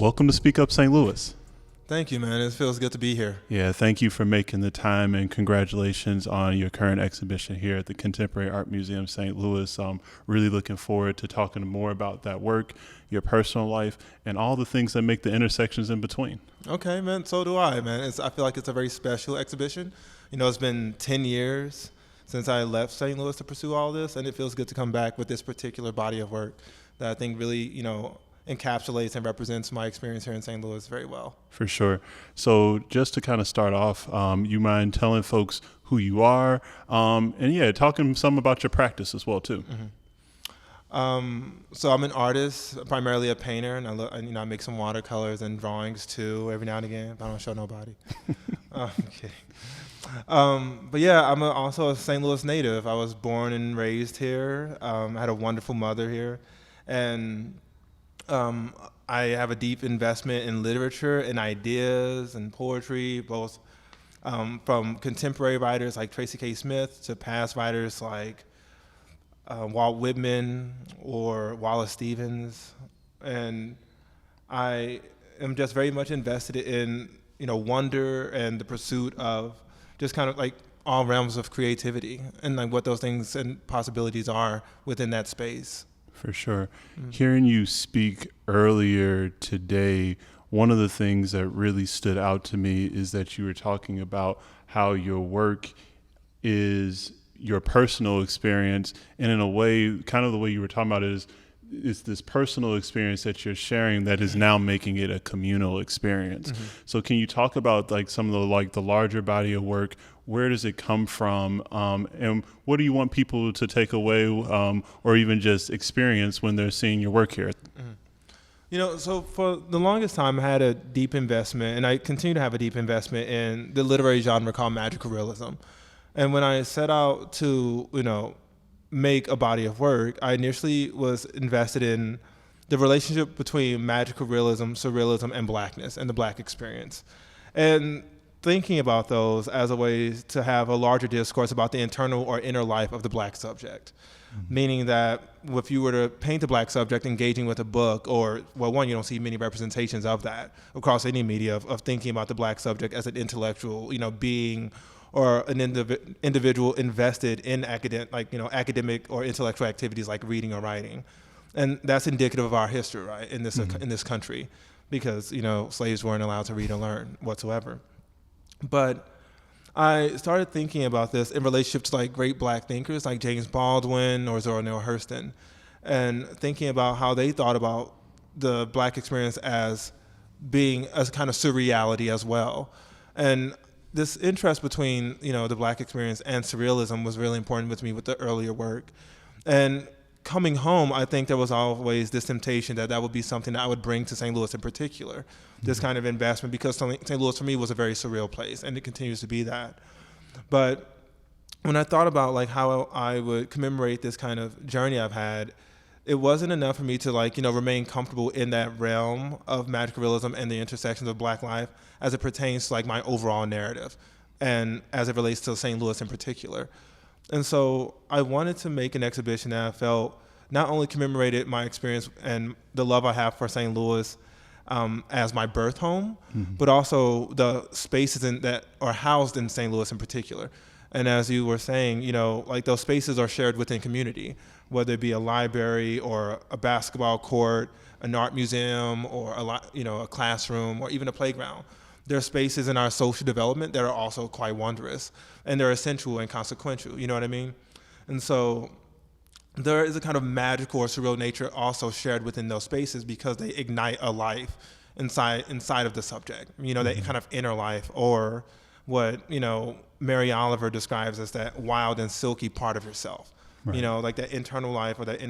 Welcome to Speak Up St. Louis. Thank you, man. It feels good to be here. Yeah, thank you for making the time, and congratulations on your current exhibition here at the Contemporary Art Museum St. Louis. I'm really looking forward to talking more about that work, your personal life, and all the things that make the intersections in between. Okay, man. So do I, man. I feel like it's a very special exhibition. You know, it's been 10 years since I left St. Louis to pursue all this, and it feels good to come back with this particular body of work that I think really, encapsulates and represents my experience here in St. Louis very well. For sure. So just to kind of start off, you mind telling folks who you are, and talking some about your practice as well too. Mm-hmm. So I'm an artist, primarily a painter, and I make some watercolors and drawings too every now and again, but I don't show nobody. I'm kidding. But yeah, I'm also a St. Louis native. I was born and raised here. I had a wonderful mother here, and I have a deep investment in literature and ideas and poetry, both from contemporary writers like Tracy K. Smith to past writers like Walt Whitman or Wallace Stevens. And I am just very much invested in, wonder and the pursuit of just kind of like all realms of creativity and like what those things and possibilities are within that space. For sure. Hearing you speak earlier today, one of the things that really stood out to me is that you were talking about how your work is your personal experience, and in a way, kind of the way you were talking about it is this personal experience that you're sharing that is now making it a communal experience. Mm-hmm. So can you talk about like some of the larger body of work? Where does it come from? And what do you want people to take away or even just experience when they're seeing your work here? Mm-hmm. So for the longest time, I had a deep investment, and I continue to have a deep investment in the literary genre called magical realism. And when I set out to, make a body of work, I initially was invested in the relationship between magical realism, surrealism, and blackness and the black experience. And thinking about those as a way to have a larger discourse about the internal or inner life of the black subject. Mm-hmm. Meaning that if you were to paint the black subject engaging with a book, you don't see many representations of that across any media of thinking about the black subject as an intellectual, being, or an individual invested in academic or intellectual activities like reading or writing. And that's indicative of our history, right, in this country, because, slaves weren't allowed to read or learn whatsoever. But I started thinking about this in relationship to like great black thinkers like James Baldwin or Zora Neale Hurston, and thinking about how they thought about the black experience as being a kind of surreality as well. And this interest between, the black experience and surrealism was really important with me with the earlier work. And coming home, I think there was always this temptation that would be something that I would bring to St. Louis in particular, this kind of investment, because St. Louis for me was a very surreal place, and it continues to be that. But when I thought about like how I would commemorate this kind of journey I've had, it wasn't enough for me to remain comfortable in that realm of magical realism and the intersections of black life as it pertains to like my overall narrative and as it relates to St. Louis in particular. And so I wanted to make an exhibition that I felt not only commemorated my experience and the love I have for St. Louis as my birth home, mm-hmm. but also the spaces that are housed in St. Louis in particular. And as you were saying, those spaces are shared within community, whether it be a library or a basketball court, an art museum, or a classroom, or even a playground. There are spaces in our social development that are also quite wondrous, and they're essential and consequential, you know what I mean? And so there is a kind of magical or surreal nature also shared within those spaces because they ignite a life inside of the subject, mm-hmm. that kind of inner life, or what, Mary Oliver describes as that wild and silky part of yourself, right. Like that internal life or that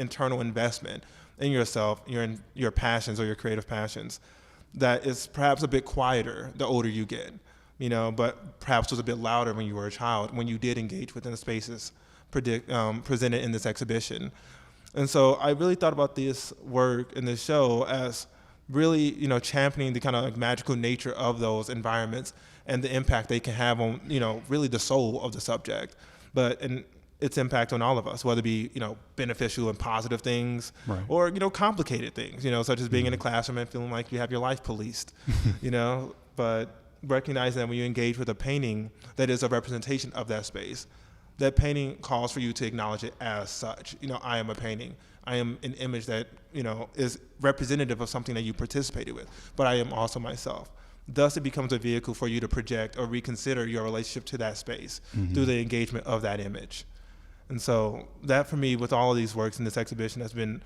internal investment in yourself, your passions or your creative passions, that is perhaps a bit quieter the older you get, but perhaps was a bit louder when you were a child, when you did engage within the spaces presented in this exhibition. And so I really thought about this work in this show as really, championing the kind of like magical nature of those environments and the impact they can have on, really the soul of the subject. But its impact on all of us, whether it be, beneficial and positive things, Right. or, complicated things, such as being in a classroom and feeling like you have your life policed, but recognizing that when you engage with a painting that is a representation of that space, that painting calls for you to acknowledge it as such. I am a painting. I am an image that, is representative of something that you participated with, but I am also myself. Thus, it becomes a vehicle for you to project or reconsider your relationship to that space through the engagement of that image. And so that, for me, with all of these works in this exhibition, has been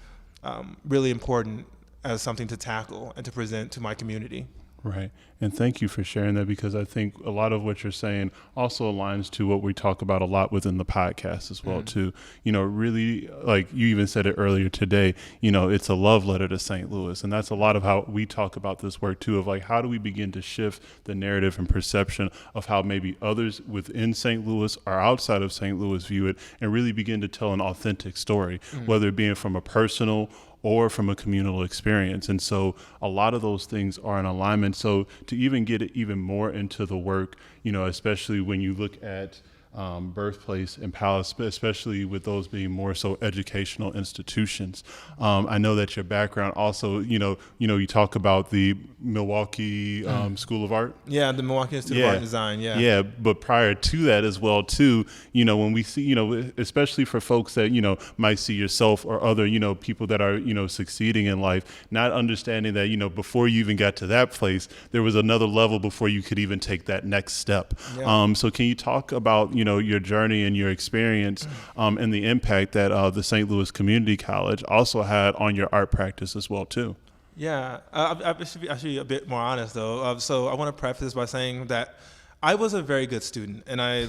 really important as something to tackle and to present to my community. Right. And thank you for sharing that, because I think a lot of what you're saying also aligns to what we talk about a lot within the podcast as well, too. Really, like you even said it earlier today, it's a love letter to St. Louis. And that's a lot of how we talk about this work, too, of like, how do we begin to shift the narrative and perception of how maybe others within St. Louis or outside of St. Louis view it, and really begin to tell an authentic story, whether it being from a personal or from a communal experience. And so a lot of those things are in alignment. So to even get it even more into the work, especially when you look at Birthplace and Palace, especially with those being more so educational institutions. I know that your background also, you talk about the Milwaukee School of Art. Yeah, the Milwaukee Institute of Art and Design. Yeah. Yeah, but prior to that as well, too, when we see, especially for folks that, might see yourself or other, people that are, succeeding in life, not understanding that, before you even got to that place, there was another level before you could even take that next step. Yeah. So can you talk about, your journey and your experience and the impact that the St. Louis Community College also had on your art practice as well, too? Yeah, I should be actually a bit more honest, though. So I want to preface this by saying that I was a very good student, and I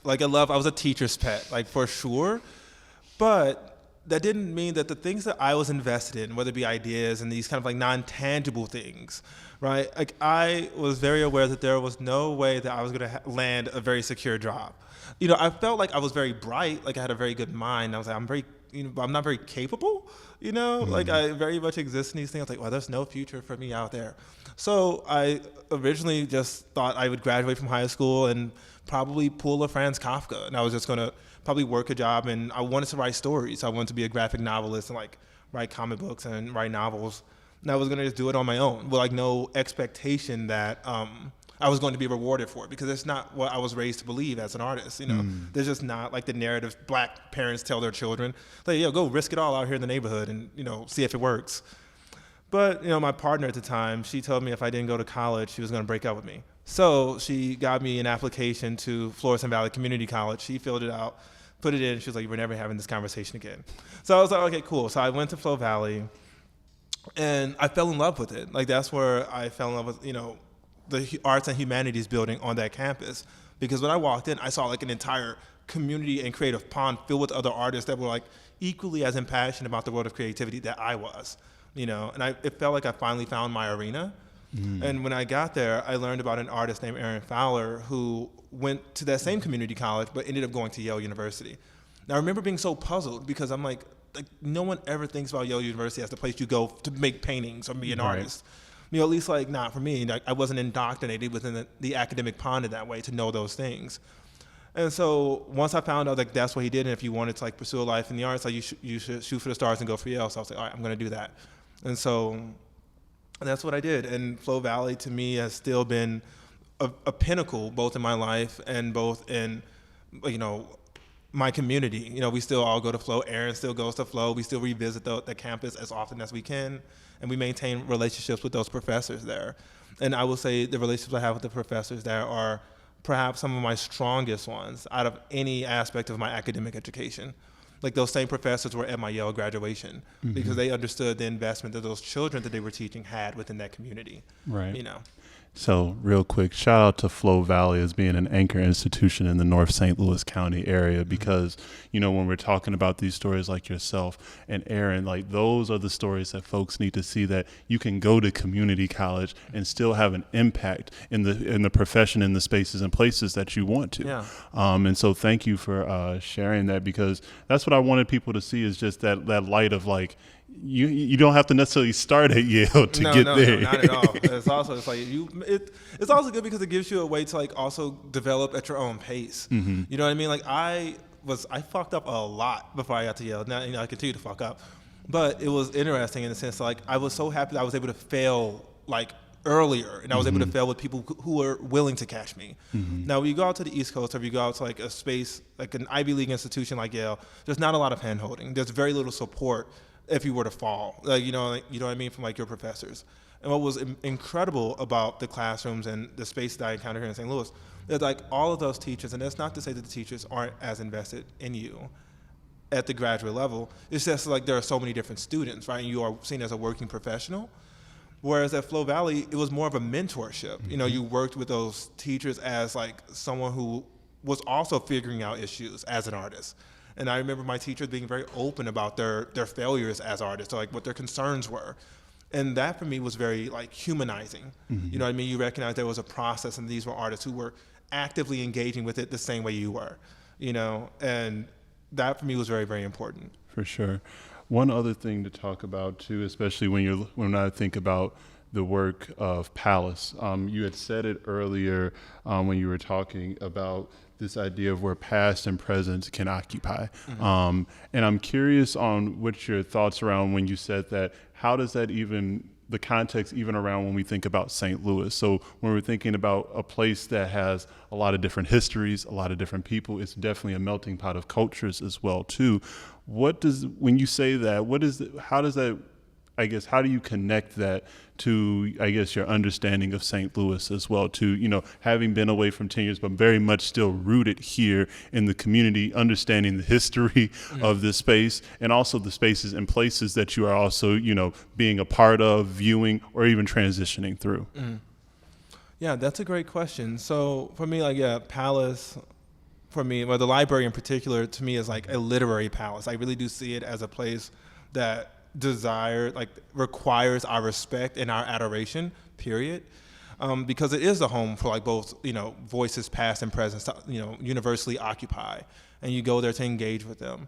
was a teacher's pet, like, for sure. But that didn't mean that the things that I was invested in, whether it be ideas and these kind of like non-tangible things, right? Like, I was very aware that there was no way that I was going to land a very secure job. I felt like I was very bright, like I had a very good mind. I was like, I'm not very capable, like I very much exist in these things. I was like, well, there's no future for me out there. So I originally just thought I would graduate from high school and probably pull a Franz Kafka. And I was just going to probably work a job, and I wanted to write stories. I wanted to be a graphic novelist and like write comic books and write novels. And I was going to just do it on my own with like no expectation that I was going to be rewarded for it, because it's not what I was raised to believe as an artist. There's just not like the narrative Black parents tell their children, like, go risk it all out here in the neighborhood and, see if it works. But, my partner at the time, she told me if I didn't go to college, she was going to break up with me. So she got me an application to Florissant Valley Community College. She filled it out, put it in. She was like, we're never having this conversation again. So I was like, okay, cool. So I went to Flo Valley, and I fell in love with it. Like, that's where I fell in love with, the arts and humanities building on that campus, because when I walked in, I saw like an entire community and creative pond filled with other artists that were like equally as impassioned about the world of creativity that I was, and it felt like I finally found my arena. And when I got there, I learned about an artist named Aaron Fowler who went to that same community college but ended up going to Yale University. Now, I remember being so puzzled, because I'm like no one ever thinks about Yale University as the place you go to make paintings or be an artist. At least like not for me. Like, I wasn't indoctrinated within the academic pond in that way to know those things. And so once I found out like that's what he did, and if you wanted to like pursue a life in the arts, like you should shoot for the stars and go for Yale. So I was like, all right, I'm going to do that. And so that's what I did. And Flo Valley to me has still been a pinnacle, both in my life and both in, my community. We still all go to Flo. Aaron still goes to Flo. We still revisit the campus as often as we can. And we maintain relationships with those professors there. And I will say the relationships I have with the professors there are perhaps some of my strongest ones out of any aspect of my academic education. Like, those same professors were at my Yale graduation because they understood the investment that those children that they were teaching had within that community. Right. So real quick, shout out to Flo Valley as being an anchor institution in the North St. Louis County area, because, when we're talking about these stories like yourself and Aaron, like, those are the stories that folks need to see, that you can go to community college and still have an impact in the profession, in the spaces and places that you want to. Yeah. And so thank you for sharing that, because that's what I wanted people to see, is just that light of like, you don't have to necessarily start at Yale to get there. No, not at all. It's also good because it gives you a way to like also develop at your own pace. You know what I mean? Like, I I fucked up a lot before I got to Yale. Now, I continue to fuck up. But it was interesting in the sense that, like, I was so happy that I was able to fail, like, earlier, and I was able to fail with people who were willing to catch me. Now, when you go out to the East Coast, or if you go out to, like, a space, like an Ivy League institution like Yale, there's not a lot of hand-holding. There's very little support if you were to fall, like, you know what I mean, from, like, your professors. And what was incredible about the classrooms and the space that I encountered here in St. Louis is, like, all of those teachers, and that's not to say that the teachers aren't as invested in you at the graduate level. It's just like there are so many different students, right? And you are seen as a working professional. Whereas at Flow Valley, it was more of a mentorship. You know, you worked with those teachers as, like, someone who was also figuring out issues as an artist. And I remember my teachers being very open about their failures as artists, or, like, what their concerns were. And that for me was very, like, humanizing. You know what I mean? You recognize there was a process, and these were artists who were actively engaging with it the same way you were, you know? And that for me was very, very important. For sure. One other thing to talk about too, especially when I think about the work of Palace, you had said it earlier when you were talking about this idea of where past and present can occupy. And I'm curious on what your thoughts around when you said that. How does that the context even around when we think about St. Louis? So when we're thinking about a place that has a lot of different histories, a lot of different people, it's definitely a melting pot of cultures as well too. When you say that, how does that, I guess, how do you connect that to, I guess, your understanding of St. Louis as well too, you know, having been away from 10 years, but very much still rooted here in the community, understanding the history of this space, and also the spaces and places that you are also, you know, being a part of, viewing, or even transitioning through? Yeah, that's a great question. So for me, like, yeah, Palace, for me, well, the library in particular, to me, is like a literary palace. I really do see it as a place that requires our respect and our adoration, period. Because it is a home for, like, both, you know, voices past and present, you know, universally occupy, and you go there to engage with them.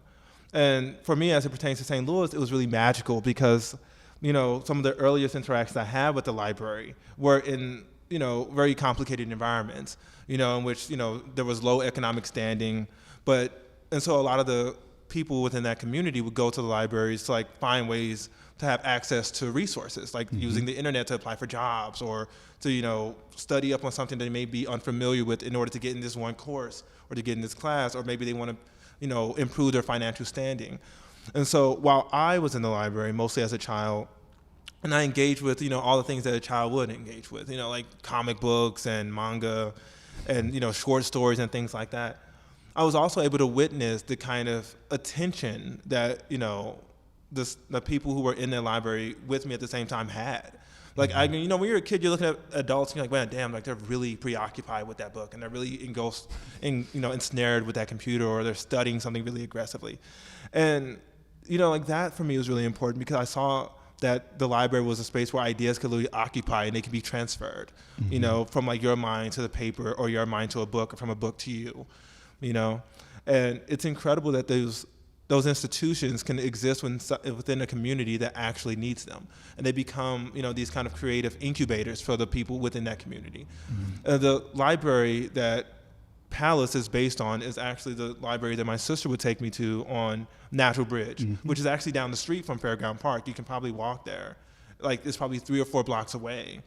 And for me, as it pertains to St. Louis, it was really magical because, you know, some of the earliest interactions I had with the library were in, you know, very complicated environments, you know, in which, you know, there was low economic standing, and so a lot of the people within that community would go to the libraries to, like, find ways to have access to resources, like using the internet to apply for jobs, or to, you know, study up on something they may be unfamiliar with in order to get in this one course or to get in this class, or maybe they want to, you know, improve their financial standing. And so while I was in the library mostly as a child, and I engaged with, you know, all the things that a child would engage with, you know, like comic books and manga and, you know, short stories and things like that, I was also able to witness the kind of attention that, you know, the people who were in the library with me at the same time had. Like, you know, when you're a kid, you're looking at adults and you're like, man, damn, like, they're really preoccupied with that book, and they're really ensnared with that computer, or they're studying something really aggressively. And, you know, like, that for me was really important because I saw that the library was a space where ideas could literally occupy and they could be transferred, you know, from, like, your mind to the paper, or your mind to a book, or from a book to you. You know, and it's incredible that those institutions can exist within a community that actually needs them, and they become, you know, these kind of creative incubators for the people within that community. The library that Palace is based on is actually the library that my sister would take me to on Natural Bridge, which is actually down the street from Fairground Park. You can probably walk there, like, it's probably 3 or 4 blocks away.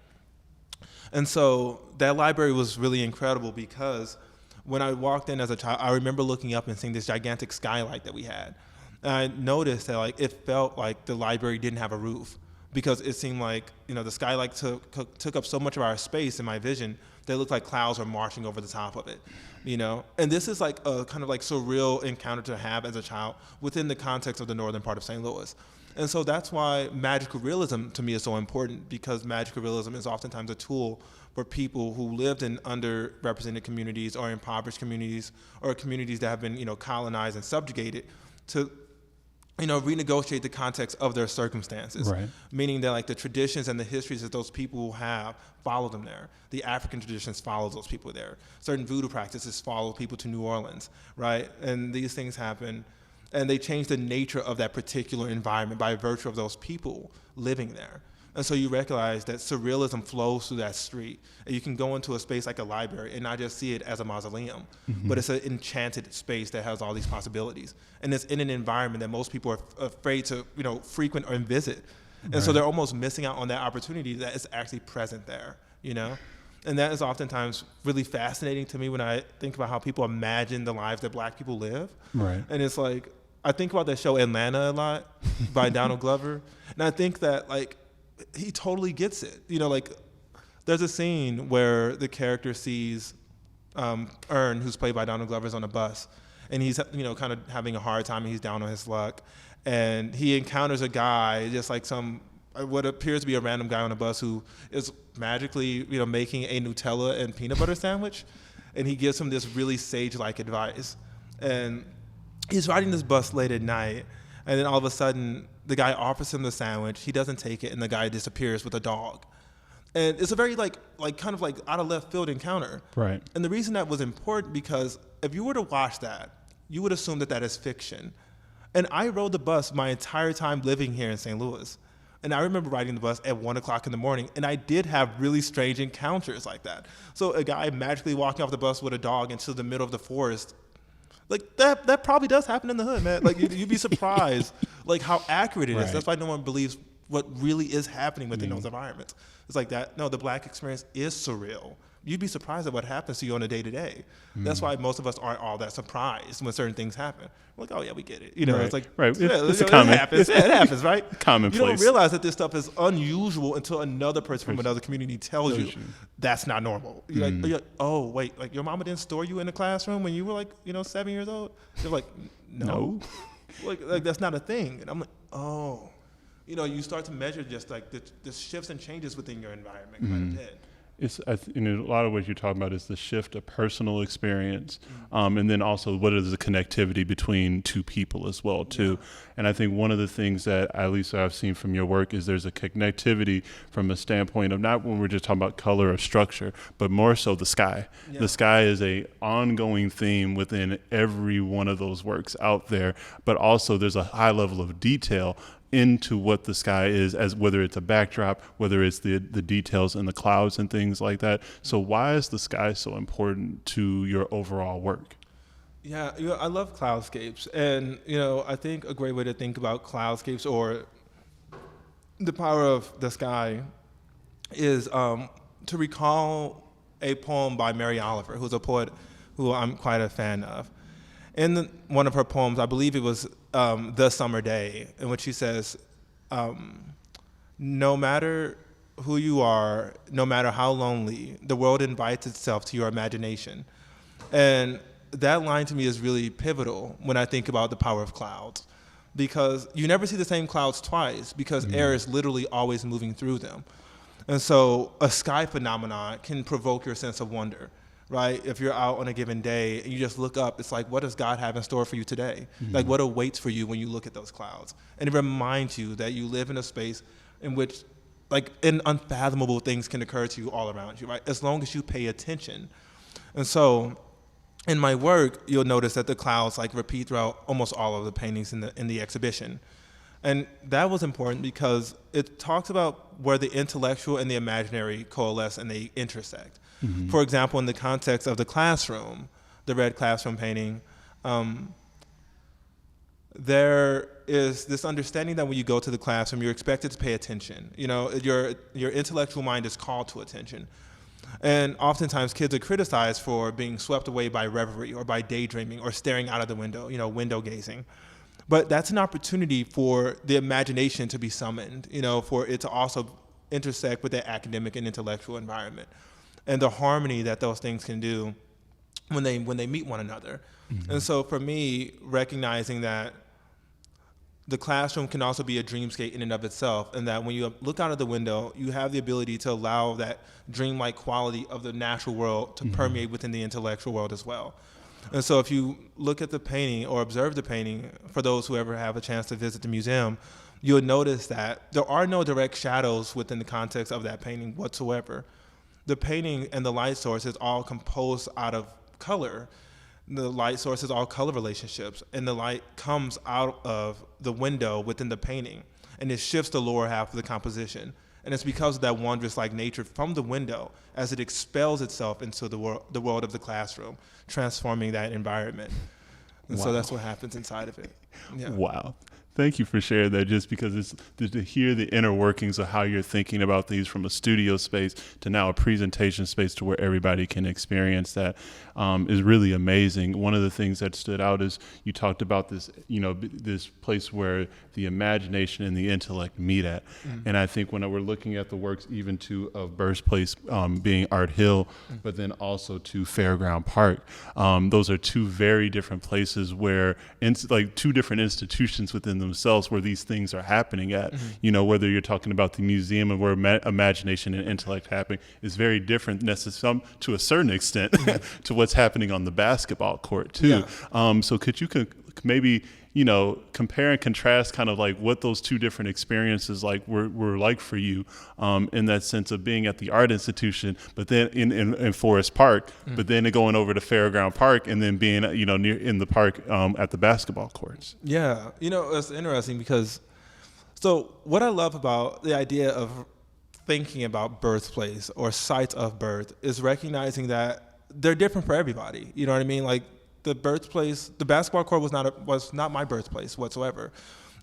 And so that library was really incredible because when I walked in as a child, I remember looking up and seeing this gigantic skylight that we had. And I noticed that, like, it felt like the library didn't have a roof because it seemed like, you know, the skylight took up so much of our space in my vision that it looked like clouds were marching over the top of it, you know? And this is, like, a kind of, like, surreal encounter to have as a child within the context of the northern part of St. Louis. And so that's why magical realism to me is so important, because magical realism is oftentimes a tool for people who lived in underrepresented communities or impoverished communities or communities that have been, you know, colonized and subjugated to, you know, renegotiate the context of their circumstances. Right. Meaning that, like, the traditions and the histories that those people have follow them there. The African traditions follow those people there. Certain voodoo practices follow people to New Orleans, right? And these things happen, and they change the nature of that particular environment by virtue of those people living there. And so you recognize that surrealism flows through that street. And you can go into a space like a library and not just see it as a mausoleum, but it's an enchanted space that has all these possibilities. And it's in an environment that most people are afraid to, frequent or visit. And so they're almost missing out on that opportunity that is actually present there, And that is oftentimes really fascinating to me when I think about how people imagine the lives that Black people live. Right. And it's like, I think about that show Atlanta a lot by Donald Glover. And I think that, he totally gets it. There's a scene where the character sees Ern, who's played by Donald Glover, is on a bus. And he's, kind of having a hard time, and he's down on his luck. And he encounters a guy, just like what appears to be a random guy on a bus who is magically, making a Nutella and peanut butter sandwich. And he gives him this really sage-like advice. And he's riding this bus late at night, and then all of a sudden, the guy offers him the sandwich. He doesn't take it, and the guy disappears with a dog. And it's a very kind of out of left field encounter. Right. And the reason that was important, because if you were to watch that, you would assume that that is fiction. And I rode the bus my entire time living here in St. Louis. And I remember riding the bus at 1:00 in the morning, and I did have really strange encounters like that. So a guy magically walking off the bus with a dog into the middle of the forest, that probably does happen in the hood, man. You'd be surprised, how accurate it is. Right. That's why no one believes what really is happening within those environments. It's like that. No, the Black experience is surreal. You'd be surprised at what happens to you on a day-to-day. That's why most of us aren't all that surprised when certain things happen. We're like, oh yeah, we get it. Right. It's like, right. Yeah, it's a common. It happens. Yeah, it happens, right? Commonplace. You don't realize that this stuff is unusual until another person from another community tells you that's not normal. You're like, oh wait, your mama didn't store you in the classroom when you were 7 years old? They're like, no. like that's not a thing. And I'm like, oh. You start to measure just the shifts and changes within your environment quite a bit. In a lot of ways you're talking about is the shift of personal experience, and then also what is the connectivity between two people as well too. And I think one of the things that at least I've seen from your work is there's a connectivity from a standpoint of not when we're just talking about color or structure, but more so the sky. Yeah. The sky is a ongoing theme within every one of those works out there, but also there's a high level of detail into what the sky is, as whether it's a backdrop, whether it's the details in the clouds and things like that. So why is the sky so important to your overall work? Yeah, I love cloudscapes. And, I think a great way to think about cloudscapes or the power of the sky is to recall a poem by Mary Oliver, who's a poet who I'm quite a fan of. In one of her poems, I believe it was The Summer Day, in which she says, no matter who you are, no matter how lonely, the world invites itself to your imagination. And that line to me is really pivotal when I think about the power of clouds, because you never see the same clouds twice, because air is literally always moving through them. And so a sky phenomenon can provoke your sense of wonder. Right? If you're out on a given day and you just look up, it's like, what does God have in store for you today? What awaits for you when you look at those clouds? And it reminds you that you live in a space in which unfathomable things can occur to you all around you, right? As long as you pay attention. And so in my work, you'll notice that the clouds repeat throughout almost all of the paintings in the exhibition. And that was important because it talks about where the intellectual and the imaginary coalesce and they intersect. For example, in the context of the classroom, the red classroom painting, there is this understanding that when you go to the classroom, you're expected to pay attention. Your intellectual mind is called to attention. And oftentimes kids are criticized for being swept away by reverie or by daydreaming or staring out of the window, window gazing. But that's an opportunity for the imagination to be summoned, for it to also intersect with the academic and intellectual environment. And the harmony that those things can do when they meet one another. And so for me, recognizing that the classroom can also be a dreamscape in and of itself, and that when you look out of the window, you have the ability to allow that dreamlike quality of the natural world to permeate within the intellectual world as well. And so if you look at the painting or observe the painting, for those who ever have a chance to visit the museum, you'll notice that there are no direct shadows within the context of that painting whatsoever. The painting and the light source is all composed out of color. The light source is all color relationships, and the light comes out of the window within the painting, and it shifts the lower half of the composition. And it's because of that wondrous-like nature from the window as it expels itself into the world of the classroom, transforming that environment. And so that's what happens inside of it. Yeah. Wow. Thank you for sharing that, just because it's to hear the inner workings of how you're thinking about these from a studio space to now a presentation space to where everybody can experience that is really amazing. One of the things that stood out is you talked about this, this place where the imagination and the intellect meet at. And I think when we're looking at the works even of Birthplace being Art Hill, but then also to Fairground Park, those are two very different places where, like two different institutions within themselves where these things are happening at. Whether you're talking about the museum and where imagination and intellect happen is very different to a certain extent to what's happening on the basketball court too. So could you maybe compare and contrast kind of like what those two different experiences were like for you in that sense of being at the art institution, but then in Forest Park, but then going over to Fairground Park and then being near in the park at the basketball courts. Yeah, it's interesting because so what I love about the idea of thinking about birthplace or sites of birth is recognizing that they're different for everybody. You know what I mean? Like the birthplace, the basketball court was not my birthplace whatsoever.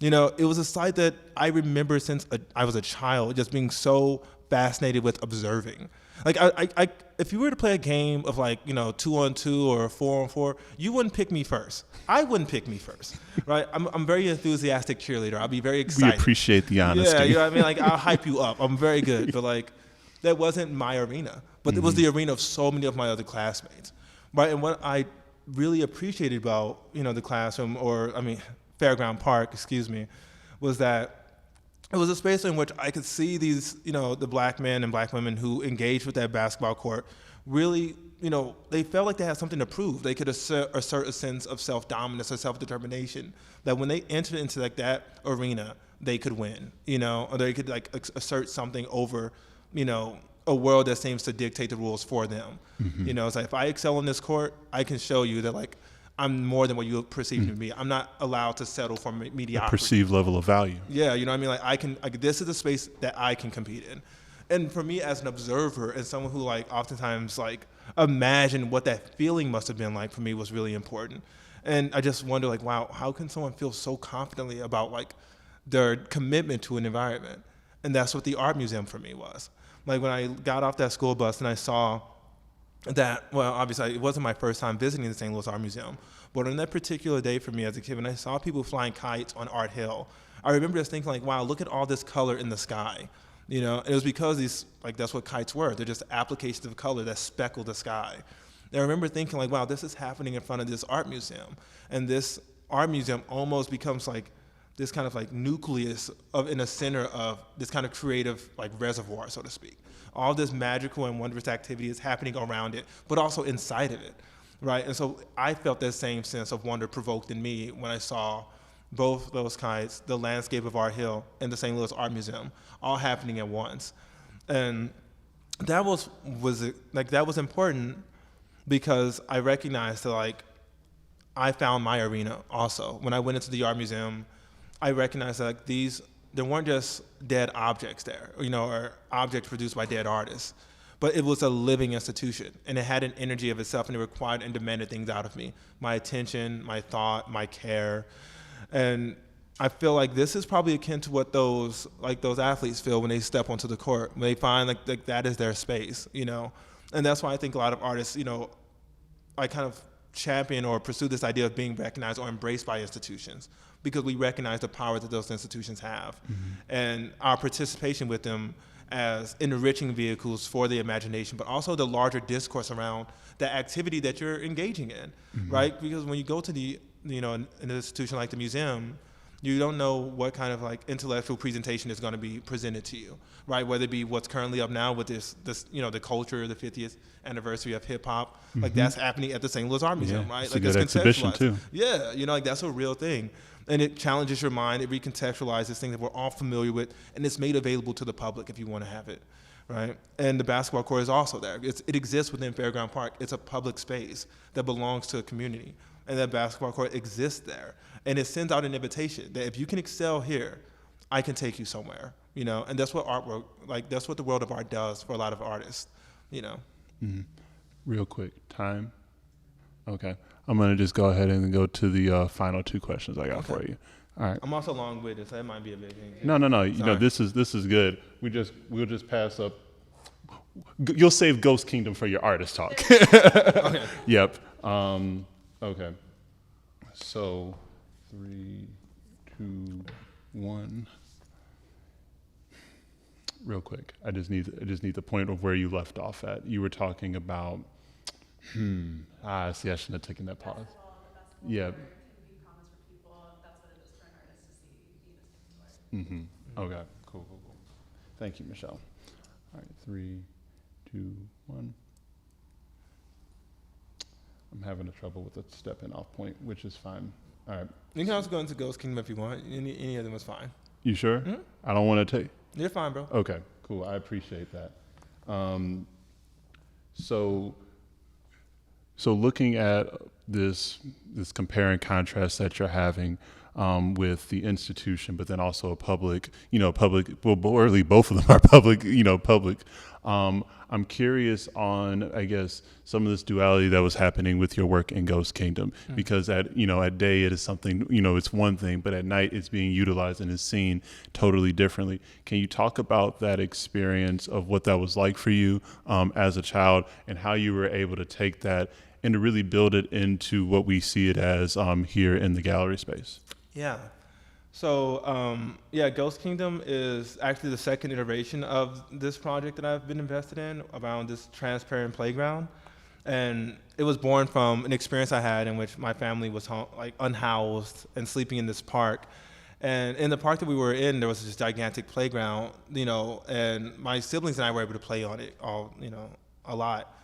It was a site that I remember since I was a child, just being so fascinated with observing. Like I if you were to play a game of 2-on-2 or 4-on-4, you wouldn't pick me first. I wouldn't pick me first, right? I'm very enthusiastic cheerleader. I'll be very excited. We appreciate the honesty. Yeah, you know what I mean? Like I'll hype you up. I'm very good, but that wasn't my arena. But it was the arena of so many of my other classmates, right? And what I really appreciated about the classroom, Fairground Park, was that it was a space in which I could see these, the black men and black women who engaged with that basketball court really, they felt like they had something to prove. They could assert a sense of self-dominance or self-determination, that when they entered into that arena, they could win, or they could assert something over, a world that seems to dictate the rules for them. It's like, if I excel in this court, I can show you that I'm more than what you perceive me to be. I'm not allowed to settle for mediocrity. A perceived level of value. Yeah, you know what I mean? This is a space that I can compete in. And for me as an observer and someone who oftentimes imagine what that feeling must have been like for me was really important. And I just wonder wow, how can someone feel so confidently about their commitment to an environment? And that's what the art museum for me was. When I got off that school bus and I saw that, well, obviously it wasn't my first time visiting the St. Louis Art Museum, but on that particular day for me as a kid, when I saw people flying kites on Art Hill, I remember just thinking wow, look at all this color in the sky. And it was because that's what kites were. They're just applications of color that speckle the sky. And I remember thinking wow, this is happening in front of this art museum. And this art museum almost becomes this kind of nucleus in the center of this kind of creative reservoir, so to speak. All this magical and wondrous activity is happening around it, but also inside of it, right? And so I felt that same sense of wonder provoked in me when I saw both those kites, the landscape of Art Hill and the St. Louis Art Museum, all happening at once. And that was important because I recognized that I found my arena also. When I went into the art museum, I recognized that there weren't just dead objects there, or objects produced by dead artists, but it was a living institution, and it had an energy of itself, and it required and demanded things out of me: my attention, my thought, my care. And I feel this is probably akin to what those athletes feel when they step onto the court, when they find that is their space, And that's why I think a lot of artists, I kind of champion or pursue this idea of being recognized or embraced by institutions, because we recognize the power that those institutions have, and our participation with them as enriching vehicles for the imagination, but also the larger discourse around the activity that you're engaging in, right? Because when you go to an institution like the museum, you don't know what kind of intellectual presentation is going to be presented to you, right? Whether it be what's currently up now with this the culture, the 50th anniversary of hip hop, that's happening at the St. Louis Art Museum, right? It's a good exhibition too. Yeah, that's a real thing. And it challenges your mind, it recontextualizes things that we're all familiar with, and it's made available to the public if you want to have it, right? And the basketball court is also there. It exists within Fairground Park. It's a public space that belongs to a community, and that basketball court exists there. And it sends out an invitation that if you can excel here, I can take you somewhere, and that's what artwork, like that's what the world of art does for a lot of artists, Mm-hmm. Real quick, time. Okay. I'm going to just go ahead and go to the final two questions I got for you. All right. I'm also long-winded, so that might be a big thing. No. This is good. We'll just pass up. You'll save Ghost Kingdom for your artist talk. Okay. Yep. Okay. So, 3, 2, 1. Real quick, I just need the point of where you left off at. You were talking about. See, I shouldn't have taken that pause. Yeah. Mm-hmm. Okay. Cool. Thank you, Michelle. All right. 3, 2, 1. I'm having trouble with the stepping off point, which is fine. All right. You can also go into Ghost Kingdom if you want. Any of them is fine. You sure? Mm-hmm. I don't want to take. You're fine, bro. Okay. Cool. I appreciate that. So looking at this compare and contrast that you're having with the institution, but then also a public, or really both of them are public. I'm curious on, I guess, some of this duality that was happening with your work in Ghost Kingdom, because at day it is something, it's one thing, but at night it's being utilized and is seen totally differently. Can you talk about that experience of what that was like for you as a child, and how you were able to take that and to really build it into what we see it as here in the gallery space? Yeah. So, Ghost Kingdom is actually the second iteration of this project that I've been invested in around this transparent playground. And it was born from an experience I had in which my family was unhoused and sleeping in this park. And in the park that we were in, there was this gigantic playground, and my siblings and I were able to play on it a lot.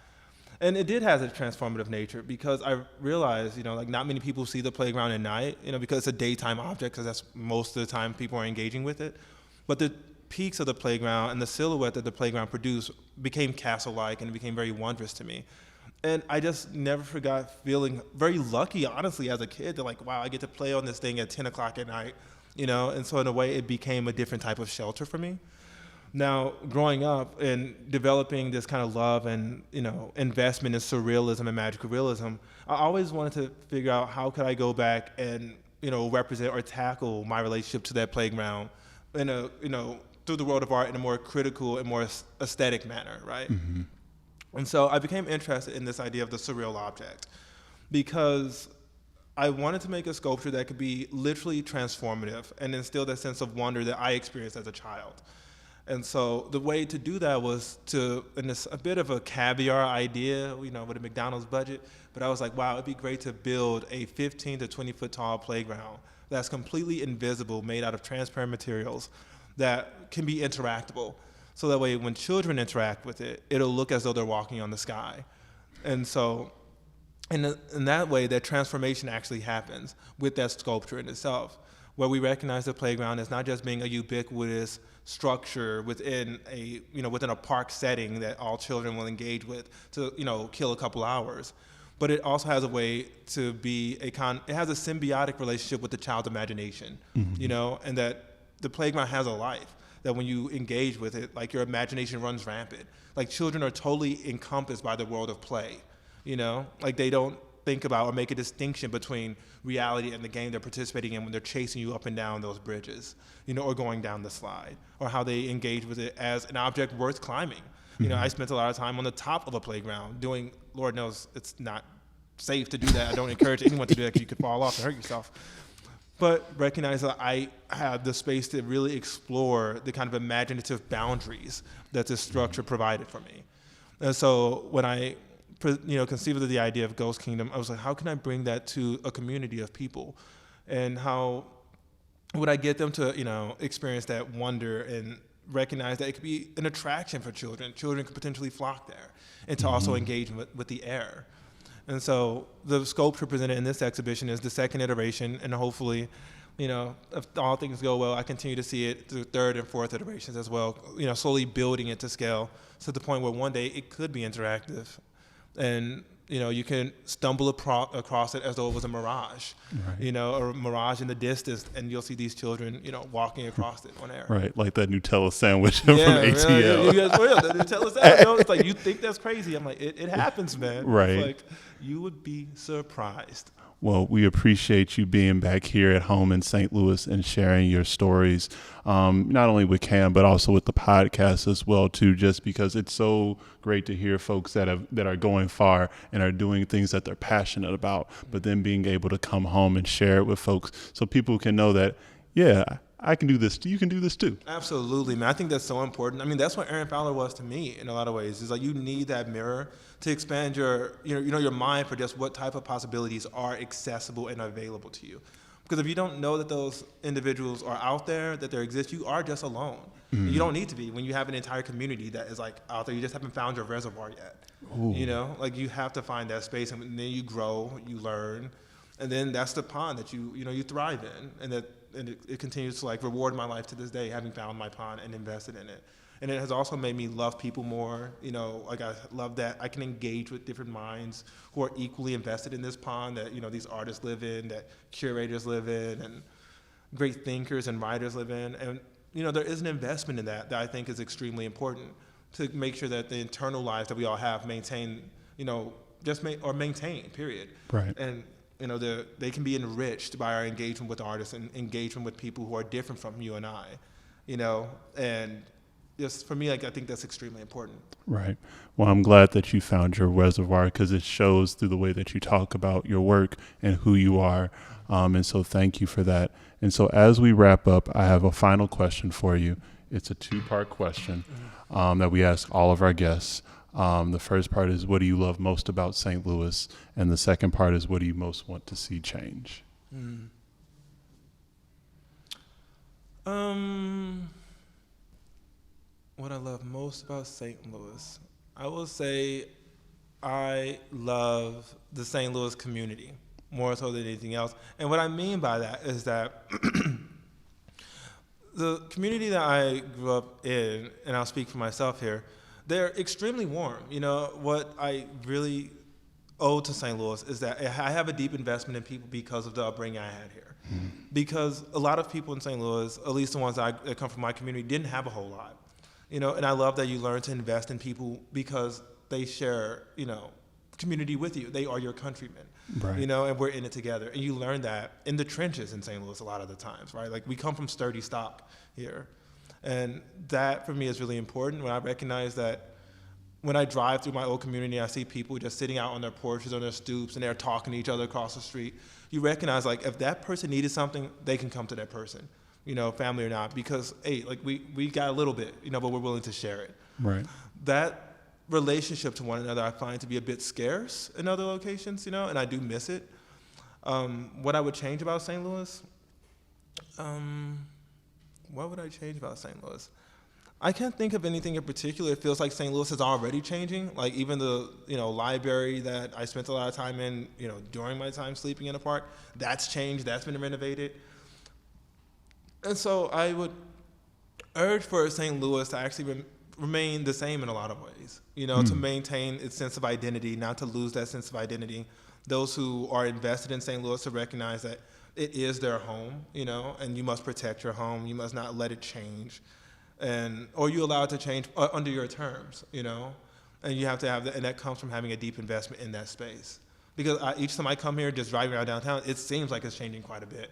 And it did have a transformative nature, because I realized, not many people see the playground at night, because it's a daytime object, because that's most of the time people are engaging with it. But the peaks of the playground and the silhouette that the playground produced became castle-like, and it became very wondrous to me. And I just never forgot feeling very lucky, honestly, as a kid, that wow, I get to play on this thing at 10 o'clock at night, And so in a way, it became a different type of shelter for me. Now, growing up and developing this kind of love and, investment in surrealism and magical realism, I always wanted to figure out how could I go back and, represent or tackle my relationship to that playground through the world of art in a more critical and more aesthetic manner, right? Mm-hmm. And so I became interested in this idea of the surreal object, because I wanted to make a sculpture that could be literally transformative and instill that sense of wonder that I experienced as a child. And so the way to do that was a bit of a caviar idea, with a McDonald's budget. But I was like, wow, it'd be great to build a 15 to 20 foot tall playground that's completely invisible, made out of transparent materials that can be interactable. So that way, when children interact with it, it'll look as though they're walking on the sky. And so in that way, that transformation actually happens with that sculpture in itself, where we recognize the playground as not just being a ubiquitous structure within a park setting that all children will engage with to kill a couple hours, but it also has a way to be it has a symbiotic relationship with the child's imagination, mm-hmm. And that the playground has a life, that when you engage with it, your imagination runs rampant. Children are totally encompassed by the world of play, they don't think about or make a distinction between reality and the game they're participating in when they're chasing you up and down those bridges, or going down the slide, or how they engage with it as an object worth climbing. Mm-hmm. I spent a lot of time on the top of a playground doing, Lord knows it's not safe to do that. I don't encourage anyone to do that, because you could fall off and hurt yourself. But recognize that I had the space to really explore the kind of imaginative boundaries that this structure provided for me. And so when I conceived of the idea of Ghost Kingdom, I was like, how can I bring that to a community of people? And how would I get them to, experience that wonder and recognize that it could be an attraction for children? Children could potentially flock there, and to also engage with the air. And so the sculpture presented in this exhibition is the second iteration, and hopefully, if all things go well, I continue to see it through third and fourth iterations as well, slowly building it to scale to the point where one day it could be interactive. And you can stumble across it as though it was a mirage, Right. or a mirage in the distance, and you'll see these children, walking across it on air. Right, like that Nutella sandwich from Yeah, ATL. you guys will. Tell us that. It's like, you think that's crazy. I'm like, it happens, man. Right. It's like, you would be surprised. Well, we appreciate you being back here at home in St. Louis and sharing your stories, not only with Cam, but also with the podcast as well, too, just because it's so great to hear folks that are going far and are doing things that they're passionate about, but then being able to come home and share it with folks so people can know that, yeah, I can do this. You can do this too. Absolutely, man. I think that's so important. I mean, that's what Aaron Fowler was to me in a lot of ways. It's like, you need that mirror to expand your mind for just what type of possibilities are accessible and available to you. Because if you don't know that those individuals are out there, that they exist, you are just alone. Mm. You don't need to be when you have an entire community that is like out there. You just haven't found your reservoir yet. Ooh. Like, you have to find that space, and then you grow, you learn, and then that's the pond that you thrive in, and it continues to like reward my life to this day, having found my pond and invested in it. And it has also made me love people more. Like, I love that I can engage with different minds who are equally invested in this pond that, these artists live in, that curators live in, and great thinkers and writers live in. And, there is an investment in that I think is extremely important to make sure that the internal lives that we all have maintain, maintain, period. Right. And, they can be enriched by our engagement with artists and engagement with people who are different from you and I, and just for me, like, I think that's extremely important. Right. Well, I'm glad that you found your reservoir, because it shows through the way that you talk about your work and who you are. And so thank you for that. And so as we wrap up, I have a final question for you. It's a 2-part question that we ask all of our guests. The first part is, what do you love most about St. Louis? And the second part is, what do you most want to see change? What I love most about St. Louis, I will say I love the St. Louis community more so than anything else. And what I mean by that is that the community that I grew up in, and I'll speak for myself here, they're extremely warm. What I really owe to St. Louis is that I have a deep investment in people because of the upbringing I had here. Mm-hmm. Because a lot of people in St. Louis, at least the ones that come from my community, didn't have a whole lot. And I love that you learn to invest in people because they share, community with you. They are your countrymen, right. And we're in it together. And you learn that in the trenches in St. Louis a lot of the times, right? Like, we come from sturdy stock here. And that, for me, is really important when I recognize that when I drive through my old community, I see people just sitting out on their porches, on their stoops, and they're talking to each other across the street. You recognize, like, if that person needed something, they can come to that person, family or not, because, hey, like, we got a little bit, but we're willing to share it. Right. That relationship to one another I find to be a bit scarce in other locations, and I do miss it. What I would change about St. Louis? What would I change about St. Louis? I can't think of anything in particular. It feels like St. Louis is already changing. Like, even the library that I spent a lot of time in, during my time sleeping in a park, that's changed. That's been renovated. And so I would urge for St. Louis to actually remain the same in a lot of ways. To maintain its sense of identity, not to lose that sense of identity. Those who are invested in St. Louis to recognize that it is their home, and you must protect your home. You must not let it change. Or you allow it to change under your terms, and you have to have that, and that comes from having a deep investment in that space. Because each time I come here, just driving around downtown, it seems like it's changing quite a bit.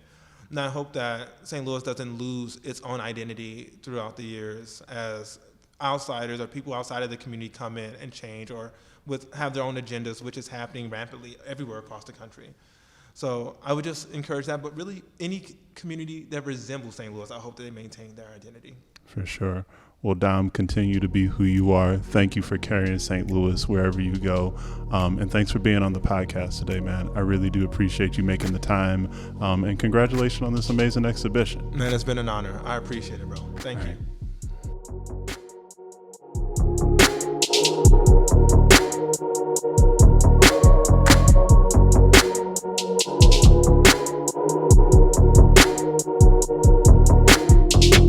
And I hope that St. Louis doesn't lose its own identity throughout the years as outsiders or people outside of the community come in and change or have their own agendas, which is happening rampantly everywhere across the country. So I would just encourage that, but really any community that resembles St. Louis, I hope that they maintain their identity. For sure. Well, Dom, continue to be who you are. Thank you for carrying St. Louis wherever you go. And thanks for being on the podcast today, man. I really do appreciate you making the time. And congratulations on this amazing exhibition. Man, it's been an honor. I appreciate it, bro. Thank you.